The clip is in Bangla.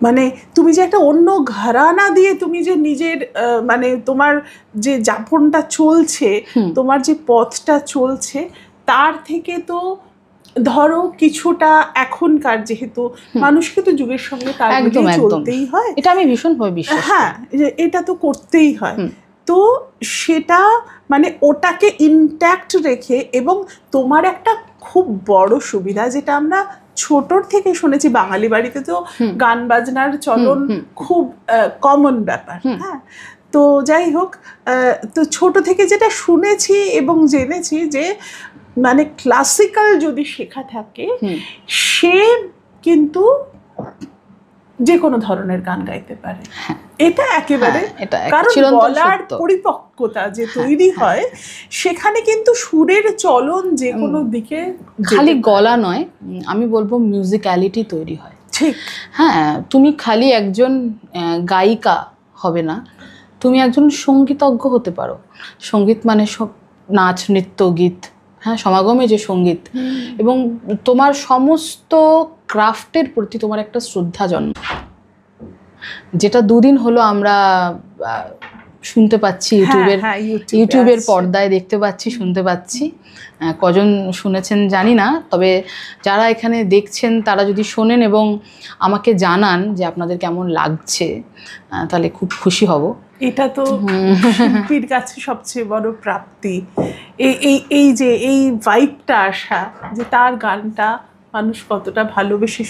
মানে তুমি যে একটা অন্য ঘরানা দিয়ে তুমি যে নিজের মানে তোমার যে যাপনটা চলছে, তোমার যে পথটা চলছে, তার থেকে তো ধরো কিছুটা এখনকার যেহেতু মানুষকে তো যুগের সঙ্গে তাল মিলিয়ে চলতেই হয়, এটা আমি ভীষণভাবে বিশ্বাস করি। হ্যাঁ, এটা তো করতেই হয়। তো সেটা মানে ওটাকে ইনট্যাক্ট রেখে, এবং তোমার একটা খুব বড় সুবিধা যেটা আমরা ছোটর থেকে শুনেছি, বাঙালি বাড়িতে তো গান বাজনার চলন খুব কমন ব্যাপার, হ্যাঁ। তো যাই হোক, তো ছোট থেকে যেটা শুনেছি এবং জেনেছি যে মানে ক্লাসিক্যাল যদি শেখা থাকে, সে কিন্তু যে কোনো ধরনের গান গাইতে পারে। এটা একেবারে, কারণ গলার পরিপক্কতা যে তৈরি হয় সেখানে কিন্তু সুরের চলন যে কোনো দিকে, খালি গলা নয়, আমি বলবো মিউজিক্যালিটি তৈরি হয়। ঠিক, হ্যাঁ, তুমি খালি একজন গায়িকা হবে না, তুমি একজন সঙ্গীতজ্ঞ হতে পারো। সঙ্গীত মানে নাচ, নৃত্য, গীত, হ্যাঁ, সমাগমে যে সঙ্গীত, এবং তোমার সমস্ত ক্রাফটের প্রতি তোমার একটা শ্রদ্ধা জন্ম, যেটা দুদিন হলো আমরা শুনতে পাচ্ছি, ইউটিউবের পর্দায় দেখতে পাচ্ছি, শুনতে পাচ্ছি। কজন শুনেছেন জানি না, তবে যারা এখানে দেখছেন তারা যদি শোনেন এবং আমাকে জানান যে আপনাদের কেমন লাগছে, তাহলে খুব খুশি হব। এটা তো শিল্পীর কাছে সবচেয়ে বড় প্রাপ্তি, এই যে এই ভাইবটা আসা, যে তার গানটা মানুষ কতটা ভালোবেসে